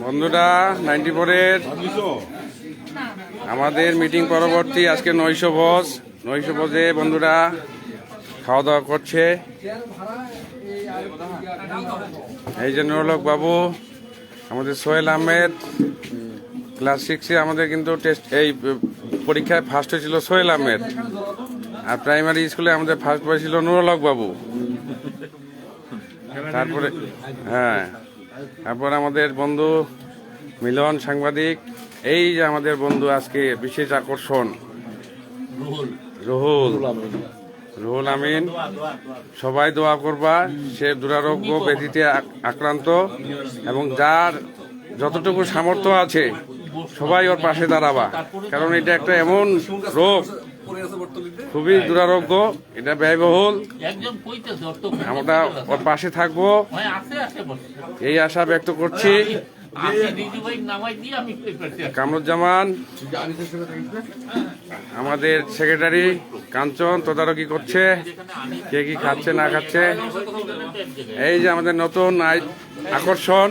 বন্ধুরা 94-এর আমাদের মিটিং পরবর্তী আজকে 900 ভোজে বন্ধুরা খাওয়া দাওয়া করছে। এই যে নুরুল হক বাবু, আমাদের সোহেল আহমেদ, ক্লাস 6-এ আমাদের কিন্তু এই পরীক্ষায় ফার্স্ট হয়েছিল সোহেল আহমেদ, আর প্রাইমারি স্কুলে আমাদের ফার্স্ট হয়েছিল নুরুল হক বাবু। তারপরে তারপর আমাদের বন্ধু মিলন সাংবাদিক, এই যে আমাদের বন্ধু আজকে বিশেষ আকর্ষণ রুহুল আমিন। সবাই দোয়া করবা, সে দুরারোগ্য ব্যাধিতে আক্রান্ত এবং যার যতটুকু সামর্থ্য আছে সবাই ওর পাশে দাঁড়াবা, কারণ এটা একটা এমন রোগ, খুবই দুরারোগ্য, এটা ব্যয়বহুল। আমরা ওর পাশে থাকবো এই আশা ব্যক্ত করছি। কামরুজ্জামান আমাদের সেক্রেটারি, কাঞ্চন তদারকি করছে কে কি খাচ্ছে না খাচ্ছে। এই যে আমাদের নতুন আকর্ষণ,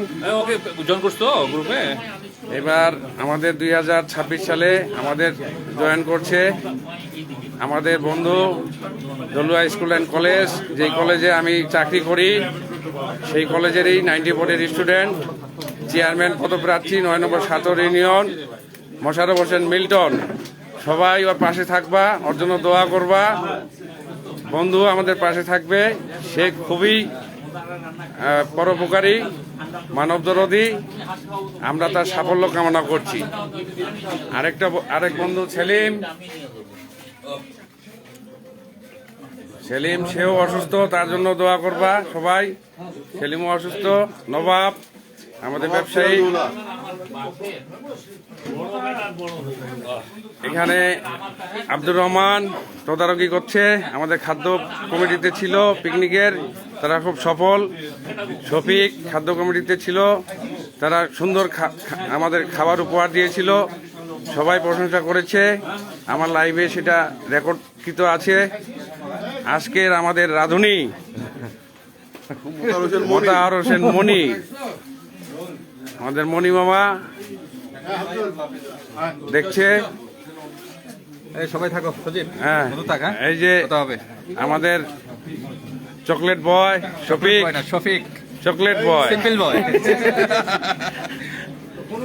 এবার আমাদের 2026 সালে আমাদের জয়েন করছে আমাদের বন্ধু দলুয়া স্কুল অ্যান্ড কলেজ, যেই কলেজে আমি চাকরি করি, সেই কলেজেরই 94-এর স্টুডেন্ট, চেয়ারম্যান পদপ্রার্থী 9 নম্বর সাতর ইউনিয়ন, মোশাররফ হোসেন মিল্টন। সবাই ওর পাশে থাকবা, ওর জন্য দোয়া করবা। বন্ধু আমাদের পাশে থাকবে, সে খুবই পরোপকারী, মানবদরদী, আমরা তার সাফল্য কামনা করছি। আরেক বন্ধু সেলিম, সেও অসুস্থ, তার জন্য দোয়া করবা সবাই। সেলিমও অসুস্থ। নবাব আমাদের ব্যবসায়ী, এখানে আব্দুর রহমান তদারকি করছে, আমাদের খাদ্য কমিটিতে ছিল পিকনিকের, তারা খুব সফল। শফিক খাদ্য কমিটিতে ছিল, তারা সুন্দর আমাদের খাবার উপহার দিয়েছিল, সবাই প্রশংসা করেছে, আমার লাইভে সেটা রেকর্ডকৃত আছে। আজকের আমাদের রাঁধুনি মোতাহার হোসেন মনি, আমাদের মনি মামা দেখছে। সবাই থাকো, হ্যাঁ, এই যে আমাদের chocolate boy Shafiq, chocolate boy, simple boy.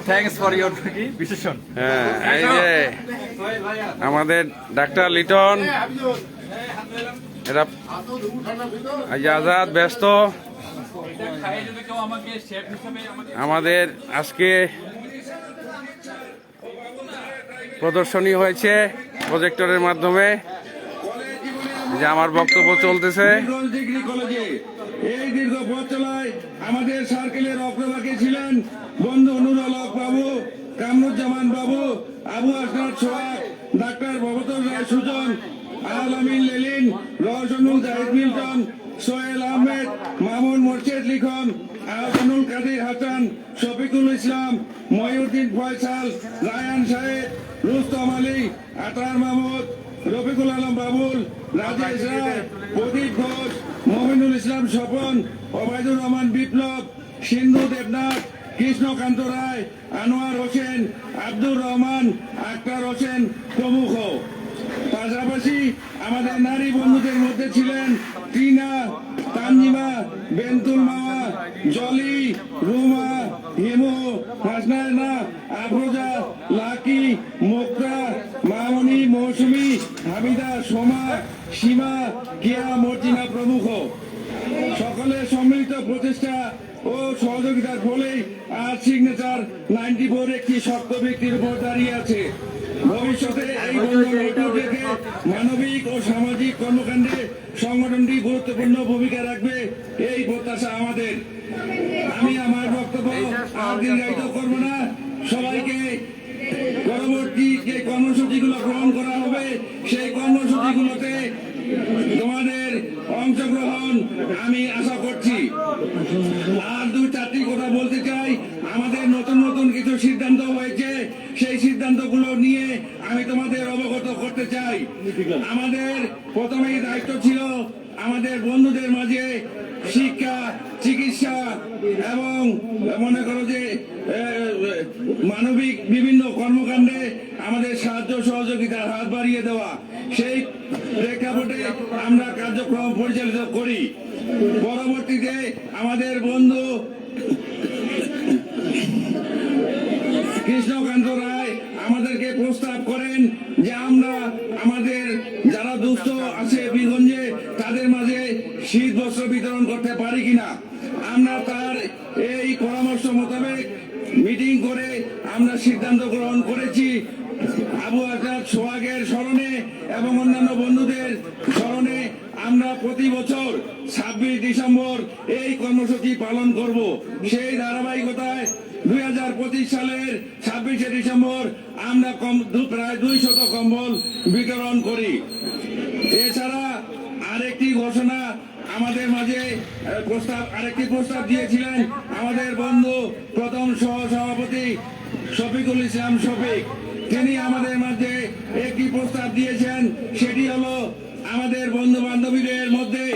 Thanks for your decision. হ্যাঁ, এই যে আমাদের ডাক্তার লিটন, এরা আজাদ ব্যস্ত। আমাদের আজকে প্রদর্শনী হয়েছে প্রজেক্টরের মাধ্যমে, যে আমার বক্তব্য চলতেছে। এই দীর্ঘ পথ চলায় আমাদের সার্কেলের অগ্রভাগে ছিলেন বন্ধু নুরুল হক বাবু, কামরুজ্জামান বাবু, আবু আসনাদ সোহাগ, ডাক্তার ভবতর রায় সুজন, আল আমিন লেলিন, রওশনুল জাহিদ মিল্টন, সোহেল আহমেদ, মামুন মোর্শেদ লিখন, আহসানুল কাদির হাসান, শফিকুল ইসলাম, মহিউদ্দিন ফয়সাল, রায়ান সাহেব, রুস্তম আলী, আতার মাহমুদ, রফিকুল আলম বাবুল, রাজেশ রায়, প্রদীপ ঘোষ, মমিনুল ইসলাম স্বপন, ওবায়দুর রহমান বিপ্লব, সিন্ধু দেবনাথ, কৃষ্ণকান্ত রায়, আনোয়ার হোসেন, আব্দুর রহমান, আক্তার হোসেন প্রমুখ। পাশাপাশি আমাদের নারী বন্ধুদের মধ্যে ছিলেন টিনা, তানজিমা, বেন্তুল মামা, জলি, রুমা, হিমু, হাসনায়না, আফরোজা, লাকি, মুক্তা, মামনি, মৌসুমী, হামিদা, সোমা, সীমা, কিয়া, মর্জিনা প্রমুখ। সকলের সম্মিলিত প্রচেষ্টা ও সহযোগিতার ফলেই আজ সিগনেচার 94 একটি শক্ত ব্যক্তির উপর দাঁড়িয়ে আছে। ভবিষ্যতে এই বন্ধন রেখে মানবিক ও সামাজিক কর্মকাণ্ডে সংগঠনটি গুরুত্বপূর্ণ ভূমিকা রাখবে, এই প্রত্যাশা আমাদের। আমি আমার বক্তব্য আর দীর্ঘায়িত করব না। সবাইকে পরবর্তী যে কর্মসূচিগুলো গ্রহণ করা হবে সেই কর্মসূচিগুলোতে তোমাদের অংশগ্রহণ আমি আশা করছি। আর 2-4টি কথা বলতে চাই। আমাদের নতুন নতুন কিছু সিদ্ধান্ত হয়েছে, সেই সিদ্ধান্তগুলো নিয়ে আমি তোমাদের অবগত করতে চাই। আমাদের প্রথমেই দায়িত্ব ছিল আমাদের বন্ধুদের মাঝে শিক্ষা, চিকিৎসা এবং মনে করো যে মানবিক বিভিন্ন কর্মকাণ্ডে আমাদের সাহায্য সহযোগিতার হাত বাড়িয়ে দেওয়া, সেই প্রেক্ষাপটে আমরা কার্যক্রম পরিচালিত করি। পরবর্তীতে আমাদের বন্ধু কৃষ্ণকান্ত রায় আমাদেরকে প্রস্তাব করেন যে আমরা আমাদের যারা দুস্থ আছে বীরগঞ্জে তাদের মাঝে শীত বস্ত্র বিতরণ করতে পারি কিনা। আমরা তার এই পরামর্শ মোতাবেক মিটিং করে আমরা সিদ্ধান্ত গ্রহণ করেছি আবু আজাদ সোহাগের স্মরণে এবং অন্যান্য বন্ধুদের স্মরণে আমরা প্রতি বছর 26 ডিসেম্বর এই কর্মসূচি পালন করব। সেই ধারাবাহিকতায় 2025 সালের 26শে ডিসেম্বর আমরা প্রায় 200 কম্বল বিতরণ করি। এছাড়া আরেকটি ঘোষণা আমাদের মাঝে আরেকটি প্রস্তাব দিয়েছিলেন আমাদের বন্ধু প্রথম সহসভাপতি শফিকুল ইসলাম শফিক। তিনি আমাদের মাঝে একটি প্রস্তাব দিয়েছেন, সেটি হলো আমাদের বন্ধু বান্ধবীদের মধ্যে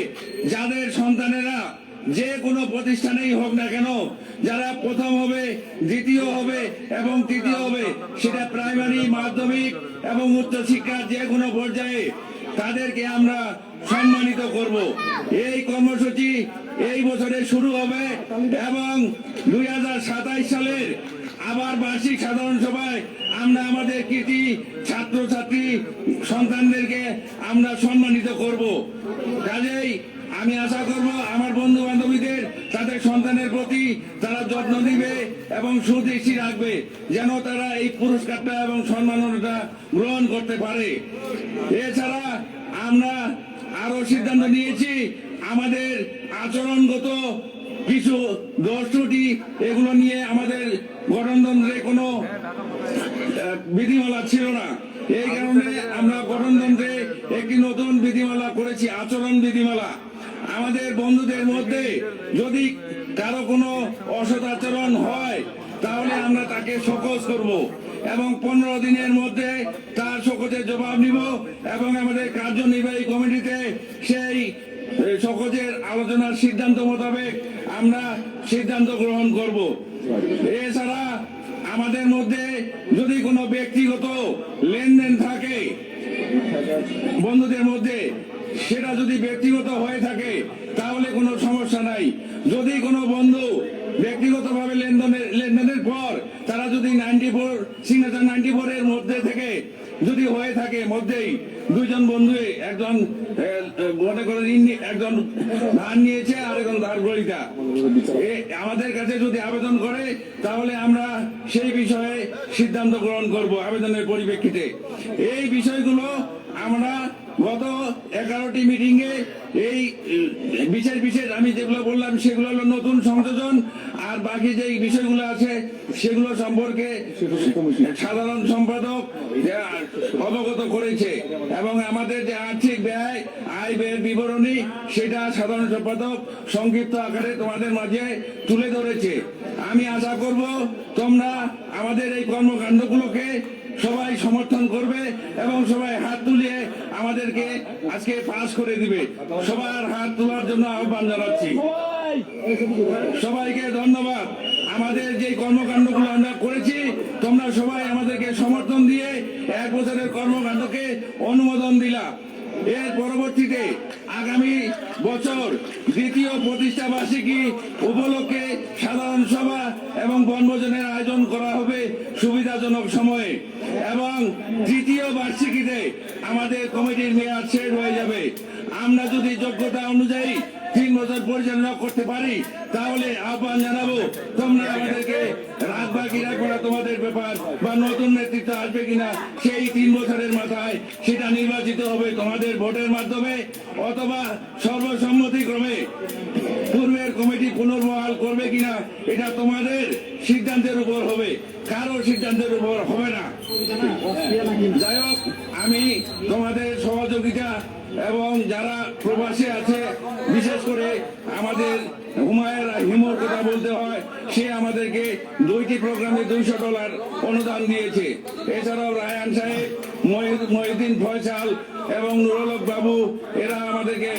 যাদের সন্তানেরা যে কোনো প্রতিষ্ঠানেই হোক না কেন, যারা প্রথম হবে, দ্বিতীয় হবে এবং তৃতীয় হবে, সেটা প্রাইমারি, মাধ্যমিক এবং উচ্চশিক্ষার যে কোনো পর্যায়ে, তাদেরকে আমরা সম্মানিত করব। এই কর্মসূচি এই বছরে শুরু হবে এবং 2027 সালের আবার বার্ষিক সাধারণ সভায় আমরা আমাদের কৃতি ছাত্রছাত্রী সন্তানদেরকে আমরা সম্মানিত করব। কাজেই আমি আশা করব আমার বন্ধু বান্ধবীদের তাদের সন্তানের প্রতি তারা যত্ন দিবে এবং সুদৃষ্টি রাখবে, যেন তারা এই পুরস্কারটা এবং সম্মাননাটা গ্রহণ করতে পারে। এছাড়া আমরা আরো সিদ্ধান্ত নিয়েছি আমাদের আচরণগত কিছু দোষ ত্রুটি, এগুলো নিয়ে আমাদের গঠনতন্ত্রে কোনো বিধিমালা ছিল না। এই কারণে আমরা গঠনতন্ত্রে একটি নতুন বিধিমালা করেছি, আচরণ বিধিমালা। আমাদের বন্ধুদের মধ্যে যদি কারো কোনো অসৎ আচরণ হয় তাহলে আমরা তাকে শোকজ করব এবং 15 দিনের মধ্যে তার শোকজের জবাব নিব এবং আমাদের কার্যনির্বাহী কমিটিতে সেই শোকজের আলোচনার সিদ্ধান্ত মোতাবেক আমরা সিদ্ধান্ত গ্রহণ করব। এছাড়া আমাদের মধ্যে যদি কোনো ব্যক্তিগত লেনদেন থাকে বন্ধুদের মধ্যে, সেটা যদি ব্যক্তিগত হয়ে থাকে তাহলে কোনো সমস্যা নাই। যদি কোনো বন্ধু ব্যক্তিগতভাবে লেনদেনের পর তারা যদি 94 সিগনেচার 94 এর মধ্যে থেকে যদি হয়ে থাকে, মধ্যেই দুইজন বন্ধু, একজন মনে করেন একজন ধার নিয়েছে আর একজন ধার গ্রহীতা, আমাদের কাছে যদি আবেদন করে তাহলে আমরা সেই বিষয়ে সিদ্ধান্ত গ্রহণ করব আবেদনের পরিপ্রেক্ষিতে। এই বিষয়গুলো আমরা গত 11টি মিটিং এ এই বিশেষ আমি যেগুলো বললাম সেগুলো হলো নতুন সংযোজন, আর বাকি যে বিষয়গুলো আছে সেগুলো সম্পর্কে সাধারণ সম্পাদক অবগত করেছে এবং আমাদের যে আর্থিক ব্যয় আয় ব্যয়ের বিবরণী সেটা সাধারণ সম্পাদক সংক্ষিপ্ত আকারে তোমাদের মাঝে তুলে ধরেছে। আমি আশা করব তোমরা আমাদের এই কর্মকাণ্ডগুলোকে সবাই সমর্থন করবে এবং সবাই হাত তুলিয়ে আমাদেরকে আজকে পাস করে দিবে। সবার হাত তোলার জন্য আহ্বান জানাচ্ছি। সবাইকে ধন্যবাদ। আমাদের যে কর্মকাণ্ডগুলো আমরা করেছি তোমরা সবাই আমাদেরকে সমর্থন দিয়ে 1 বছরের কর্মকাণ্ডকে অনুমোদন দিলা। এর পরবর্তীতে আগামী বছর দ্বিতীয় প্রতিষ্ঠা বার্ষিকী উপলক্ষে সাধারণ সভা এবং বনভোজনের আয়োজন করা হবে সুবিধাজনক সময়ে এবং তৃতীয় বার্ষিকীতে আমাদের কমিটির মেয়াদ শেষ হয়ে যাবে। আমরা যদি যোগ্যতা অনুযায়ী 3 বছর পরিচালনা করতে পারি তাহলে আহ্বান জানাবো তোমরা আমাদেরকে রাখবা কি রাখবো না তোমাদের ব্যাপার, বা নতুন নেতৃত্ব আসবে কিনা সেই 3 বছরের মাথায় সেটা নির্বাচিত হবে তোমাদের ভোটের মাধ্যমে অথবা সর্বসম্মতিক্রমে। পূর্বের কমিটি পুনর্বহাল করবে কিনা এটা তোমাদের সিদ্ধান্তের উপর হবে, কারো সিদ্ধান্তের উপর হবে না। যাই হোক, আমি তোমাদের সহযোগিতা এবং যারা প্রবাসী আছে বিশেষ করে আমাদের হুমায়ুন হিমুর কথা বলতে হয়, সে আমাদেরকে 2টি প্রোগ্রামে $200 অনুদান দিয়েছে। এছাড়াও রায়হান সাহেব, মহিউদ্দিন ফয়সাল এবং নুরুল হক বাবু এরা আমাদেরকে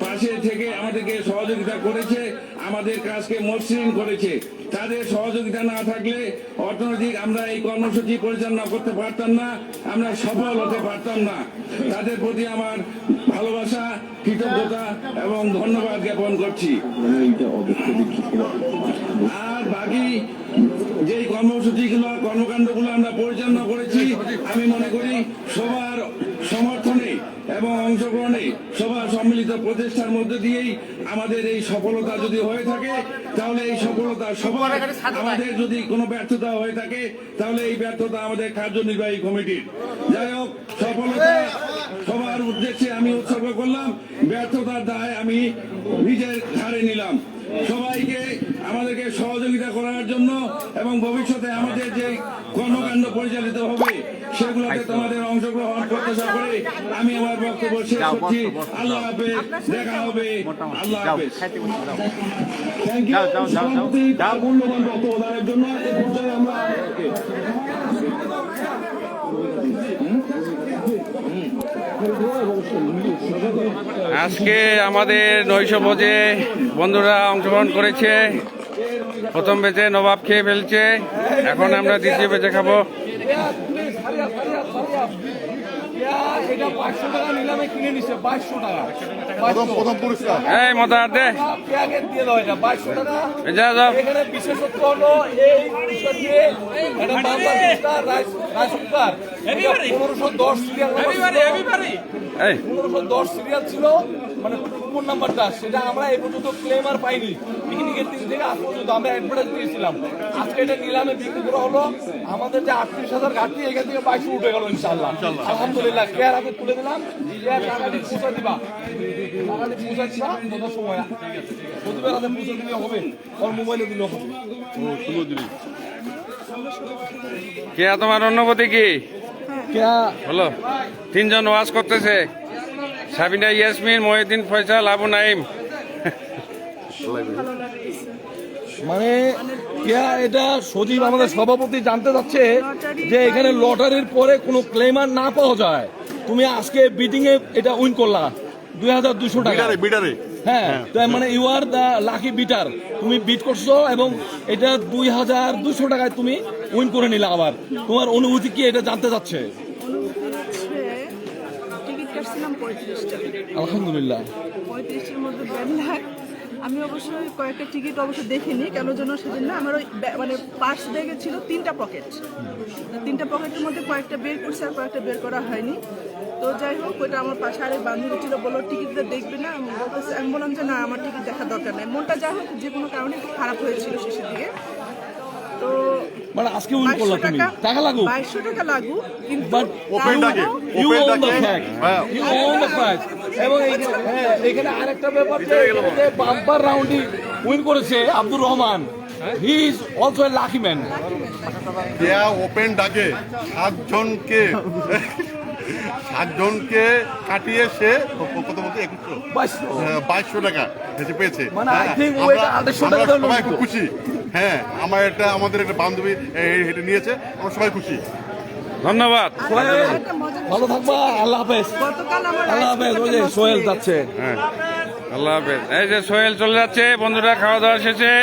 পাশে থেকে আমাদেরকে সহযোগিতা করেছে, আমাদের কাজকে মসৃণ করেছে। তাদের সহযোগিতা না থাকলে অর্থনৈতিক আমরা এই কর্মসূচি পরিচালনা করতে পারতাম না, আমরা সফল হতে পারতাম না। তাদের প্রতি আমার ভালোবাসা, কৃতজ্ঞতা এবং ধন্যবাদ জ্ঞাপন করছি। আর বাকি যে কর্মসূচিগুলো কর্মকাণ্ডগুলো আমরা পরিচালনা করেছি, আমি মনে করি সবার সমর্থনে এবং অংশগ্রহণে সবার সম্মিলিত প্রচেষ্টার মধ্যে দিয়েই আমাদের এই সফলতা যদি হয়ে থাকে, তাহলে এই সফলতা সবার, আমাদের যদি কোনো ব্যর্থতা হয়ে থাকে তাহলে এই ব্যর্থতা আমাদের কার্যনির্বাহী কমিটির। যাই হোক, সফলতা সবার উদ্দেশ্যে আমি উৎসর্গ করলাম, ব্যর্থতার দায় আমি নিজের ঘাড়ে নিলাম। সবাইকে আমাদেরকে সহযোগিতা করার জন্য এবং ভবিষ্যতে আমাদের যে কর্মকাণ্ড পরিচালিত হবে সেগুলোতে তোমাদের অংশগ্রহণ প্রত্যাশা করে আমি আমার বক্তব্য শেষ করছি। আল্লাহ হাফেজ, দেখা হবে। আল্লাহ হাফেজ। থ্যাংক ইউ সভাপতি তার মূল্যবান বক্তব্য দেওয়ার জন্য। এই পর্যায়ে আমরা আজকে আমাদের নৈশ ভোজে বন্ধুরা অংশগ্রহণ করেছে। প্রথম বেচে নবাব খেয়ে ফেলছে, এখন আমরা দ্বিতীয় বেচে খাবো। এটা 500 টাকা নিলামে কিনে নিছে, 500 টাকা। প্রথম পুরস্কার। এই মতার দে পেয়াকে দিয়ে দাও, এটা 500 টাকা। যা যাও। এখানে বিশেষত্ব হলো এই পুরস্কার দিয়ে এটা বাম্পার পুরস্কার, রাইস কুকার। 1510 সিরিয়াল নাম্বার, এই 1510 সিরিয়াল ছিল, মানে কোন নাম্বারটা সেটা আমরা এই পর্যন্ত ক্লেম আর পাইনি। পিকনিকের দিন থেকে আজ পর্যন্ত আমরা অ্যাডভার্টাইজ দিয়েছিলাম। আজকে এটা নিলামে বিক্রি করা হলো। আমাদের যে 38,000 ঘাটতি, এখান থেকে 22 উঠে গেল ইনশাআল্লাহ। আলহামদুলিল্লাহ। কেয়ার হাতে তুলে দিলাম, টাকাটি পৌঁছা দিবা, টাকাটি পৌঁছা দিবা কত সময় প্রতিবার হাতে পৌঁছে দিলে হবে, ওর মোবাইলে দিলে হবে। কে তোমার অনুভূতি কি কেয়া বলো? তিনজন ওয়াজ করতেছে, সাবিনা ইয়াসমিন, মহিউদ্দিন ফয়সাল, আবু নাইম। মানে কেয়া এটা সজীব আমাদের সভাপতি জানতে চাচ্ছে যে এখানে লটারির পরে কোনো ক্লেমার না পাওয়া যায়। তুমি আজকে বিটিং এ এটা উইন করলা 2200 টাকা বিডারে। হ্যাঁ, তার মানে you are the lucky bidder. তুমি বিট করছো এবং এটা 2200 টাকায় তুমি উইন করে নিলা। আবার তোমার অনুভূতি কি এটা জানতে চাচ্ছে? টিকিট কাটছিলাম 35টা। আলহামদুলিল্লাহ। 35টার মধ্যে 1.5 লাখ। আমি অবশ্যই কয়েকটা টিকিট অবশ্য দেখিনি, কেন জন্য সেদিন না, আমার ওই মানে পার্স ব্যাগে ছিল 3টা পকেট। 3টা পকেটের মধ্যে কয়েকটা বের করছে আর কয়েকটা বের করা হয়নি। তো যাই হোক, ওইটা আমার পাশে আরেক বান্ধবী ছিল, বললো টিকিটটা দেখবে না। আমি বললাম যে না, আমার টিকিট দেখার দরকার নেই। মনটা যাই হোক যে কোনো কারণে একটু খারাপ হয়েছিল শেষের দিকে। তো মানে আজকে উইন করলা তুমি, টাকা লাগু 2200 টাকা লাগু, কিন্তু বাট ওপেন টাকে, ইউ ওপেন ওন দ্য টাকে। ফ্যাক্ট, হ্যাঁ। You own the fact. এবং এখানে আরেকটা ব্যাপার যে বাম্পার রাউন্ডই উইন করেছে Abdur Rahman. He is also a lucky man. কেয়া ওপেন ডাকে 7 জনকে কাটিয়ে সে প্রথমত 2200 টাকা হেসে পেয়েছে। মানে I হ্যাঁ, think আমরা- ওইটা 800 টাকা আমরা ধরে সবাই নিত। খুব খুশি। হ্যাঁ, আমাদের একটা বান্ধবী হেঁটে নিয়েছে, আমরা সবাই খুশি। ধন্যবাদ। আরেকটা মজার ভালো থাকবা, আল্লাহ হাফেজ। গতকাল আমার আল্লাহ হাফেজ। ওই যে সোহেল যাচ্ছে। হ্যাঁ, আল্লাহ হাফেজ। এই যে সোহেল চলে যাচ্ছে, বন্ধুরা খাওয়া দাওয়া শেষে।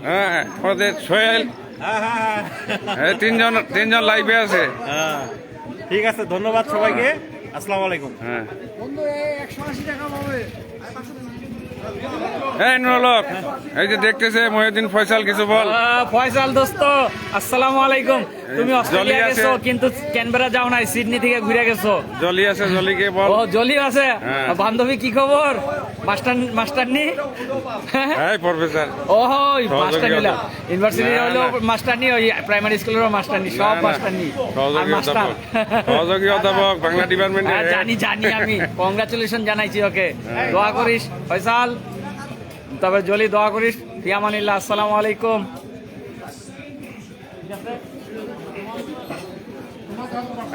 হ্যাঁ, আমাদের সোহেল এই তিনজন লাইভে আছে। ঠিক আছে, ধন্যবাদ সবাইকে। আসসালামু আলাইকুম। হ্যাঁ, এই নুরুল, এই যে দেখতেছে মহিউদ্দিন ফয়সাল, কিছু বল। ফয়সাল দোস্ত, আসসালামু আলাইকুম। তুমি অস্ট্রেলিয়া জলি আছে। গেছো কিন্তু ক্যানবেরা যাও নাই, সিডনি থেকে ঘুরে গেছো। জলি আছে, জলিকে বল। ও জলি আছে। হ্যাঁ। বান্ধবী কি খবর? মাস্টারনি? এই প্রফেসর। ও মাস্টারনিলা ইউনিভার্সিটি না, হলো না। মাস্টারনি, ওই প্রাইমারি স্কুলেরও মাস্টারনি, সব মাস্টারনি আর মাস্টার। সহযোগী অধ্যাপক বাংলা ডিপার্টমেন্টে। হ্যাঁ, জানি আমি। কংগ্রাচুলেশন জানাইছি ওকে। দোয়া করিস ফয়সাল, তবে জলি দোয়া করিস। ফিয়ামানিল্লাহ, আসসালামু আলাইকুম।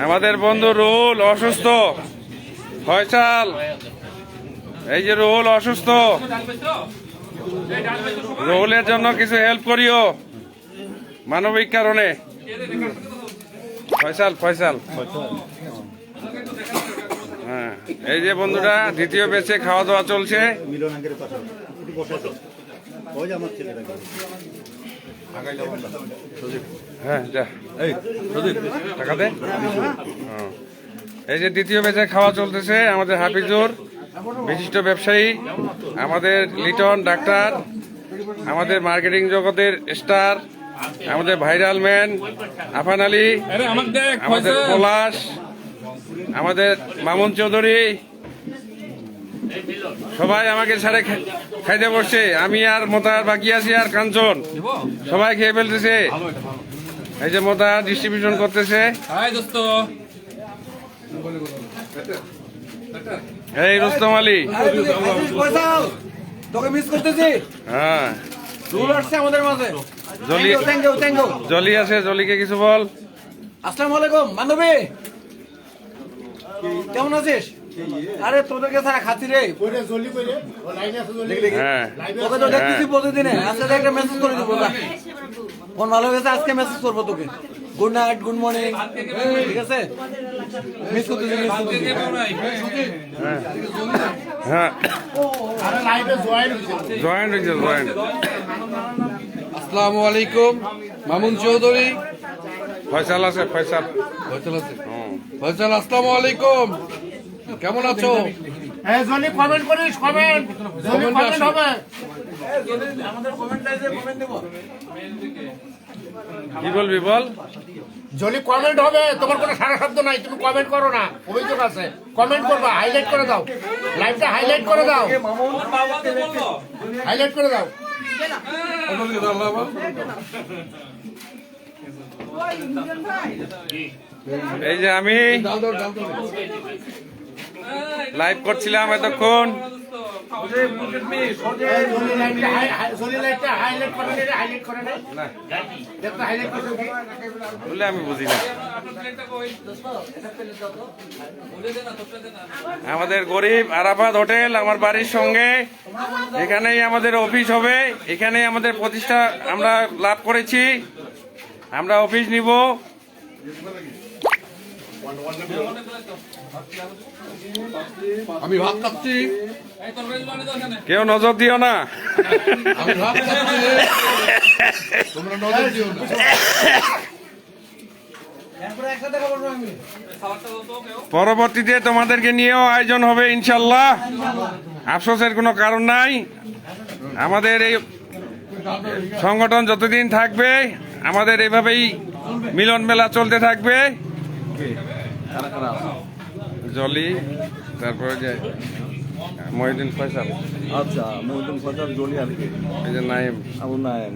আমাদের বন্ধু রুহুল অসুস্থ। ফয়সাল, এই যে রুহুল অসুস্থ, রুহুলের জন্য কিছু হেল্প করিও মানবিক কারণে। ফয়সাল ফয়সাল হ্যাঁ, এই যে বন্ধুরা দ্বিতীয় ব্যাচে খাওয়া দাওয়া চলছে। হ্যাঁ যা টাকা দে। হ্যাঁ। এই যে দ্বিতীয় ব্যাচে খাওয়া চলতেছে আমাদের হাফিজুর বিশিষ্ট ব্যবসায়ী, আমাদের লিটন ডাক্তার, আমাদের মার্কেটিং জগতের স্টার, আমাদের ভাইরাল ম্যান আফান আলী, আমাদের পলাশ, আমাদের মামুন চৌধুরী, সবাই আমাকে ছাড়ে খাইতে বসছে। আমি আর মোতার বাকি আছি আর কাঞ্চন, সবাই খেয়ে ফেলতেছে। এই যে মোতা ডিস্ট্রিবিউশন করতেছে। এই রুস্তম আলী, তোকে মিস করতেছি। হ্যাঁ রুল আসছে আমাদের মাঝে। জলি জলি আছে, জলিকে কিছু বল। আসসালামু আলাইকুম বান্ধবী, কেমন আছিস? আরে তোদেরকে ছাড়া খাচ্ছি রে। হ্যাঁ তোকে তো দেখতেছি প্রতিদিনে, আজকে একটা মেসেজ করে দিব। ফোন ভালো হয়ে গেছে, আজকে মেসেজ করবো তোকে। গুড নাইট, গুড মর্নিং, ঠিক আছে? মিস করতেছি, মিস করতেছি। হ্যাঁ জয়েন্ট হয়েছে জয়েন্ট। আসসালামু আলাইকুম, মামুন চৌধুরী। ফয়সাল আছে, ফয়সাল। ফয়সাল আছে। হুম। ফয়সাল, আসসালামু আলাইকুম, কেমন আছো? কমেন্ট করিস, কমেন্ট হবে। আমাদের কমেন্ট লাইজে কমেন্ট দেবো। কি বলবি বল। জলি কমেন্ট হবে, তোমার কোনো সারা শব্দ নাই, তুমি কমেন্ট করো না, অভিযোগ আছে। কমেন্ট করবা, হাইলাইট করে দাও, লাইভটা হাইলাইট করে দাও, হাইলাইট করে দাও। এই যে আমি লাইভ করছিলাম এতক্ষণ, বলে আমি বুঝি না। আমাদের গরিব আরাফাত হোটেল আমার বাড়ির সঙ্গে, এখানেই আমাদের অফিস হবে, এখানেই আমাদের প্রতিষ্ঠা আমরা লাভ করেছি, আমরা অফিস নিব। আমি ভাত খাচ্ছি, কেউ নজর দিও না। আমি ভাত খাচ্ছি, তোমরা নজর দিও না। পরবর্তীতে তোমাদেরকে নিয়েও আয়োজন হবে ইনশাল্লাহ, আফসোসের কোনো কারণ নাই। আমাদের এই সংগঠন যতদিন থাকবে আমাদের এভাবেই মিলন মেলা চলতে থাকবে। জলি, তারপরে যে মহিউদ্দিন ফয়সাল, আচ্ছা, মহিউদ্দিন ফয়সাল, জলি আর কি, এই যে নাইম, আবু নাইম।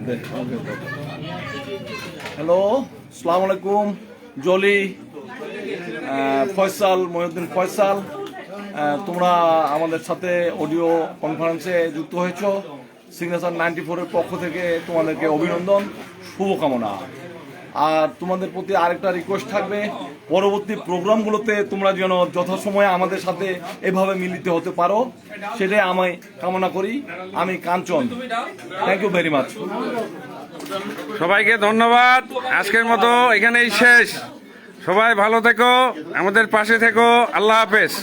হ্যালো, আসসালামু আলাইকুম, জলি, ফয়সাল, মহিউদ্দিন ফয়সাল। তোমরা আমাদের সাথে অডিও কনফারেন্সে যুক্ত হয়েছ। সিগনেচার 94-এর পক্ষ থেকে তোমাদেরকে অভিনন্দন, শুভকামনা। আর তোমাদের প্রতি আরেকটা রিকোয়েস্ট থাকবে, পরবর্তী প্রোগ্রামগুলোতে তোমরা যেন যথাসময়ে আমাদের সাথে এভাবে মিলিত হতে পারো, সেটাই আমি কামনা করি। আমি কাঞ্চন, থ্যাংক ইউ ভেরি মাচ। সবাইকে ধন্যবাদ। আজকের মতো এখানেই শেষ। সবাই ভালো থেকো, আমাদের পাশে থেকো। আল্লাহ হাফেজ।